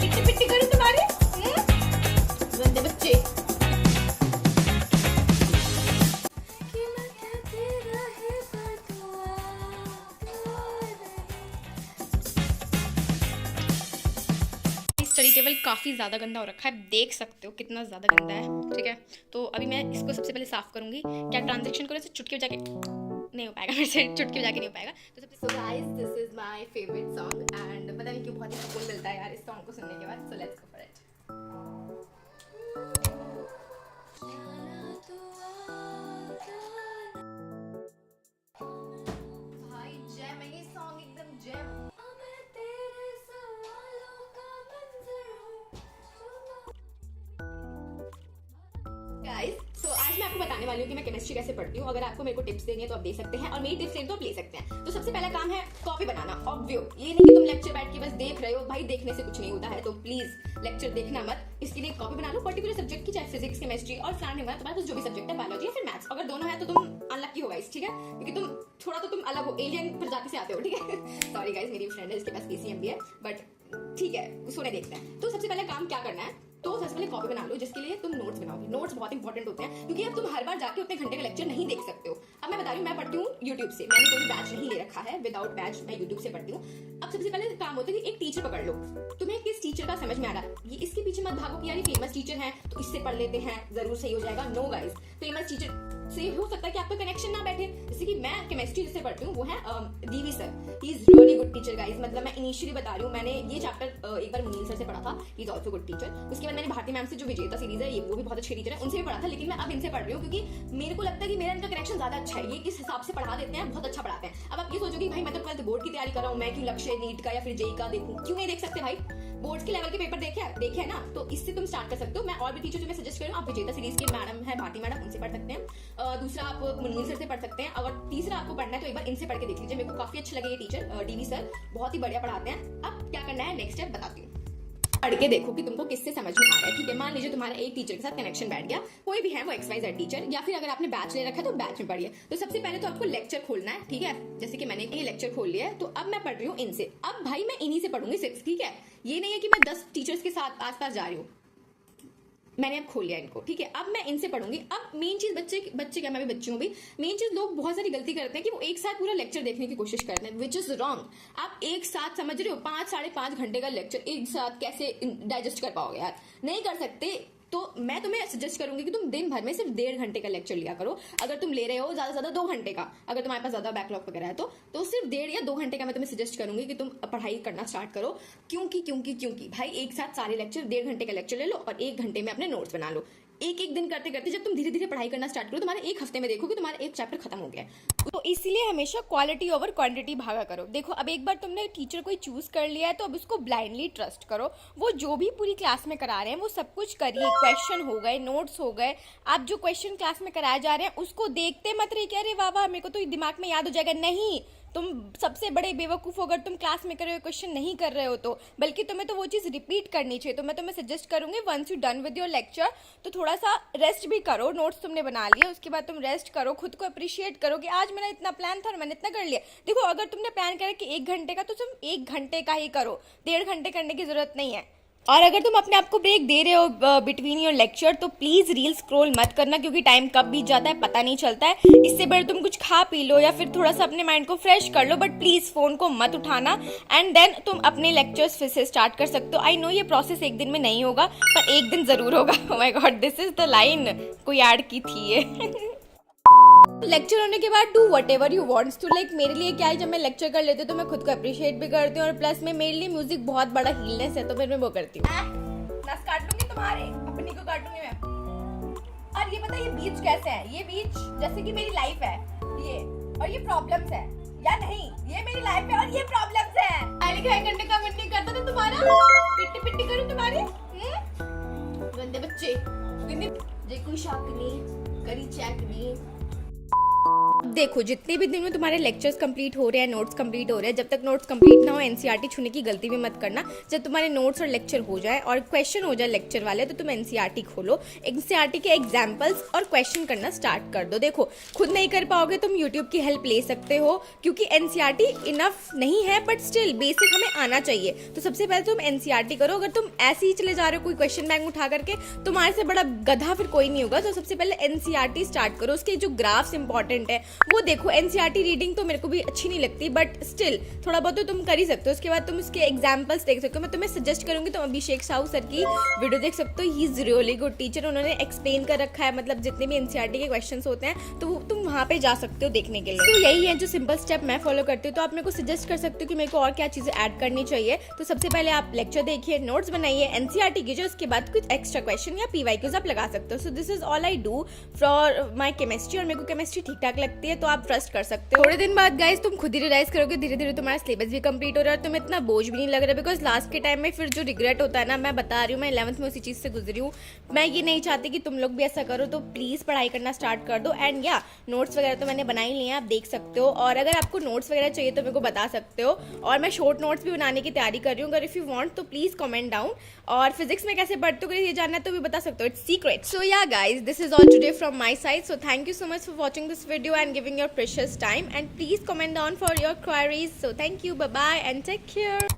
पिट्टी पिट्टी करूं तुम्हारी? गंदे बच्चे। स्टडी टेबल काफ़ी ज़्यादा गंदा हो रखा है, देख सकते हो कितना ज़्यादा गंदा है। ठीक है, तो अभी मैं इसको सबसे पहले साफ़ करूँगी। क्या ट्रांजेक्शन करो ऐसे चुटकी बजा के नहीं हो पाएगा, मेरे से चुटकी बजा के नहीं हो पाएगा। तो सबसे so guys, this is my favourite song and पता नहीं क्यों बहुत ही सुकून मिलता है यार इस सॉन्ग को सुनने के बाद। So let's go for it. भाई जैम है ये सॉन्ग, एकदम जैम। गाइस, सो आज मैं आपको बताने वाली हूँ कि मैं केमिस्ट्री कैसे पढ़ती हूँ। अगर आपको मेरे को टिप्स देनी है तो आप दे सकते हैं, और मेरी टिप्स देनी तो आप ले सकते हैं। तो सबसे पहला काम है कॉपी बनाना। ऑब्वियो, ये नहीं कि तुम लेक्चर बैठ के बस देख रहे हो, भाई देखने से कुछ नहीं होता है। तो प्लीज लेक्चर देखना मत, इसके लिए कॉपी बना लो पर्टिकुलर सब्जेक्ट की, चाहे फिजिक्स, केमिस्ट्री और प्लान है तुम्हारे पास जो भी सब्जेक्ट है, बायोलॉजी या फिर मैथ्स। अगर दोनों है तो तुम अनलकी हो गाइस, ठीक है, क्योंकि तुम थोड़ा तो तुम अलग हो, एलियन प्रजाति से आते हो, ठीक है। सॉरी गाइस, मेरी फ्रेंड है इसके पास पीसीएम भी है, बट ठीक है, उसको देखते हैं। तो सबसे पहले काम क्या करना है, तो सबसे पहले कॉपी बना लो, जिसके लिए तुम नोट्स बनाओगे। नोट्स बहुत इंपॉर्टेंट होते हैं, क्योंकि अब तुम हर बार जाके उतने घंटे का लेक्चर नहीं देख सकते हो। अब मैं बता रही हूँ, मैं पढ़ती हूँ यूट्यूब से, मैंने कोई बैच नहीं ले रखा है, विदाउट बैच मैं यूट्यूब से पढ़ती हूँ। अब सबसे पहले काम होता है कि एक टीचर पकड़ लो, तुम्हें किस टीचर का समझ में आ रहा है, ये इसके पीछे मत भागो कि यार ये फेमस टीचर है तो इससे पढ़ लेते हैं जरूर सही हो जाएगा। नो गाइस, फेमस टीचर से हो सकता है कि आपका कनेक्शन ना बैठे। जैसे कि मैं केमिस्ट्री जिससे पढ़ती हूँ वो है DV sir, he is really good teacher guys. मतलब मैं इनिशियली बता रही हूँ, मैंने ये चैप्टर एक बार मुनील सर से पढ़ा था, he is also good teacher. उसके बाद मैंने भारती मैम से जो विजेता सीरीज है, ये वो भी बहुत अच्छे टीचर है, उनसे भी पढ़ा था। लेकिन मैं अब इनसे पढ़ रही हूँ क्योंकि मेरे को लगता है कि मेरा इनका कनेक्शन ज्यादा अच्छा है, ये किस हिसाब से पढ़ा देते हैं, बहुत अच्छा पढ़ाते हैं। अब आप ये सोचोगे भाई मैं तो 12th बोर्ड की तैयारी कर रहा हूँ, मैं क्यों लक्ष्य नीट का या फिर जेई का देखूं? क्यों नहीं देख सकते भाई, बोर्ड के लेवल के पेपर देखे है ना, तो इससे तुम स्टार्ट कर सकते हो। मैं और भी टीचर जो मैं सजेस्ट करूँ, आप विजेता सीरीज के मैडम है भारती मैडम, उनसे पढ़ सकते हैं। दूसरा आप मुनील सर से पढ़ सकते हैं। अगर तीसरा आपको पढ़ना है तो एक बार इनसे पढ़ के देख लीजिए, मेरे को काफी अच्छे लगे ये टीचर, डीवी सर बहुत ही बढ़िया पढ़ाते हैं। अब क्या करना है, नेक्स्ट स्टेप बताती हूँ। पढ़ के देखो कि तुमको किससे समझ में आ रहा है, ठीक है। मान लीजिए तुम्हारा एक टीचर के साथ कनेक्शन बैठ गया, कोई भी है वो XYZ टीचर, या फिर अगर आपने बैच ले रखा है तो बैच में पढ़िए। तो सबसे पहले तो आपको लेक्चर खोलना है, ठीक है। जैसे कि मैंने ये लेक्चर खोल लिया है, तो अब मैं पढ़ रही हूँ इनसे। अब भाई मैं इन्हीं से पढ़ूंगी सिर्फ, ठीक है। ये नहीं है कि मैं 10 टीचर्स के साथ आसपास जा रही हूँ, मैंने अब खोल लिया इनको, ठीक है। अब मैं इनसे पढ़ूंगी। अब मेन चीज, बच्चे क्या, मैं भी बच्ची हूँ भी, मेन चीज लोग बहुत सारी गलती करते हैं कि वो एक साथ पूरा लेक्चर देखने की कोशिश करते हैं, विच इज रॉन्ग। आप एक साथ, समझ रहे हो, 5-5.5 घंटे का लेक्चर एक साथ कैसे डाइजेस्ट कर पाओगे यार, नहीं कर सकते। तो मैं तुम्हें सजेस्ट करूंगी कि तुम दिन भर में सिर्फ 1.5 घंटे का लेक्चर लिया करो। अगर तुम ले रहे हो ज्यादा से ज्यादा 2 घंटे का, अगर तुम्हारे पास ज्यादा बैकलॉग वगैरह है तो सिर्फ 1.5 या 2 घंटे का मैं तुम्हें सजेस्ट करूंगी कि तुम पढ़ाई करना स्टार्ट करो। क्योंकि भाई एक साथ सारे लेक्चर 1.5 घंटे का लेक्चर ले लो और 1 घंटे में अपने नोट्स बना लो। एक दिन करते करते जब तुम धीरे धीरे पढ़ाई करना स्टार्ट करो, तुम्हारे 1 हफ्ते में देखो कि तुम्हारा एक चैप्टर खत्म हो गया। तो इसीलिए हमेशा क्वालिटी ओवर क्वांटिटी भागा करो। देखो, अब एक बार तुमने टीचर कोई चूज कर लिया है तो अब उसको ब्लाइंडली ट्रस्ट करो। वो जो भी पूरी क्लास में करा रहे हैं वो सब कुछ करिए। क्वेश्चन हो गए, नोट्स हो गए, आप जो क्वेश्चन क्लास में कराए जा रहे हैं उसको देखते मत रहिए कि अरे वाह वाह मेरे को तो दिमाग में याद हो जाएगा। नहीं, तुम सबसे बड़े बेवकूफ़ हो अगर तुम क्लास में कर रहे हो, क्वेश्चन नहीं कर रहे हो तो, बल्कि तुम्हें तो वो चीज़ रिपीट करनी चाहिए। तो मैं तुम्हें सजेस्ट करूंगी, once you done with your lecture तो थोड़ा सा रेस्ट भी करो। नोट्स तुमने बना लिए, उसके बाद तुम रेस्ट करो, खुद को अप्रिशिएट करो कि आज मेरा इतना प्लान था और मैंने इतना कर लिया। देखो, अगर तुमने प्लान करा कि 1 घंटे का, तो तुम 1 घंटे का ही करो, 1.5 घंटे करने की जरूरत नहीं है। और अगर तुम अपने आप को ब्रेक दे रहे हो बिटवीन योर लेक्चर, तो प्लीज़ रील स्क्रॉल मत करना, क्योंकि टाइम कब बीत जाता है पता नहीं चलता है। इससे बेटर तुम कुछ खा पी लो या फिर थोड़ा सा अपने माइंड को फ्रेश कर लो, बट प्लीज़ फ़ोन को मत उठाना। एंड देन तुम अपने लेक्चर्स फिर से स्टार्ट कर सकते हो। आई नो ये प्रोसेस एक दिन में नहीं होगा, पर एक दिन ज़रूर होगा। Oh my god, this is the line कोई ऐड की थी ये। लेक्चर होने के बाद do whatever you wants to. Like मेरे लिए क्या है, जब मैं लेक्चर कर लेती हूँ तो मैं खुद को अप्रिशिएट भी करती हूँ, और प्लस में मेरे लिए म्यूजिक बहुत बड़ा हीलनेस है, तो फिर मैं वो करती हूँ। नस काट लूंगी तुम्हारे, अपनी को काटूंगी मैं। और ये पता है ये बीच कैसे है, ये बीच जैसे कि मेरी लाइफ है ये, और ये प्रॉब्लम्स है, या नहीं ये मेरी लाइफ है और ये प्रॉब्लम्स है। पहले क्या करने का मन नहीं करता था तुम्हारा, पिट्टी पिट्टी करूँ तुम्हारी? गंदे बच्चे, जे कोई शक नहीं करी चेक नहीं। देखो जितने भी दिन में तुम्हारे लेक्चर्स कंप्लीट हो रहे हैं, नोट्स कंप्लीट हो रहे हैं, जब तक नोट्स कंप्लीट ना हो एनसीईआरटी छूने की गलती भी मत करना। जब तुम्हारे नोट्स और लेक्चर हो जाए और क्वेश्चन हो जाए लेक्चर वाले, तो तुम एनसीईआरटी खोलो, एनसीईआरटी के एग्जाम्पल्स और क्वेश्चन करना स्टार्ट कर दो। देखो खुद नहीं कर पाओगे, तुम यूट्यूब की हेल्प ले सकते हो, क्योंकि एनसीईआरटी इनफ नहीं है, बट स्टिल बेसिक हमें आना चाहिए। तो सबसे पहले तुम एनसीईआरटी करो। अगर तुम ऐसे ही चले जा रहे हो कोई क्वेश्चन बैंक उठा करके, तुम्हारे से बड़ा गधा फिर कोई नहीं होगा। तो सबसे पहले एनसीईआरटी स्टार्ट करो। उसके जो ग्राफ्स इंपॉर्टेंट है वो देखो। एनसीईआरटी रीडिंग तो मेरे को भी अच्छी नहीं लगती, बट स्टिल थोड़ा बहुत तो तुम कर ही सकते हो। उसके बाद तुम उसके एग्जाम्पल्स देख सकते हो। मैं तुम्हें सजेस्ट करूंगी तुम अभिषेक साहू सर की वीडियो देख सकते हो। ही इज रियली गुड टीचर। उन्होंने एक्सप्लेन कर रखा है, मतलब जितने भी एनसीईआरटी के क्वेश्चंस होते हैं, तो तुम वहाँ पे जा सकते हो देखने के लिए। तो यही है जो सिंपल स्टेप मैं फॉलो करती हूँ। तो आप मेरे को सजेस्ट कर सकते हो कि मेरे को और क्या चीजें ऐड करनी चाहिए। तो सबसे पहले आप लेक्चर देखिए, नोट्स बनाइए, एनसीईआरटी कीजिए, उसके बाद कुछ एक्स्ट्रा क्वेश्चन या पीवाईक्यूज आप लगा सकते हो। So this is all I do for my chemistry, और मेरे को केमिस्ट्री ठीक ठाक लगती है, तो आप ट्रस्ट कर सकते हो। थोड़े दिन बाद गाइस तुम खुद ही रियलाइज करोगे, धीरे धीरे तुम्हारा सिलेबस भी कंप्लीट हो रहा है और तुम्हें इतना बोझ भी नहीं लग रहा। बिकॉज लास्ट के टाइम में फिर जो रिग्रेट होता है ना, मैं बता रही हूँ, मैं 11th में उसी चीज से गुजरी हूँ। मैं ये नहीं चाहती कि तुम लोग भी ऐसा करो, तो प्लीज पढ़ाई करना स्टार्ट कर दो। एंड या नोट्स वगैरह तो मैंने बना ही लिए हैं, आप देख सकते हो। और अगर आपको नोट्स वगैरह चाहिए तो मेरे को बता सकते हो, और मैं शॉर्ट नोट्स भी बनाने की तैयारी कर रही हूँ। अगर इफ यू वांट तो प्लीज कमेंट डाउन। और फिजिक्स में कैसे पढ़ते हो, ये जानना है तो भी बता सकते हो, it's secret. So yeah guys, this is all today from my side. So thank you so much for watching this video and giving your precious time, and please comment down for your queries. So thank you, bye bye and take care.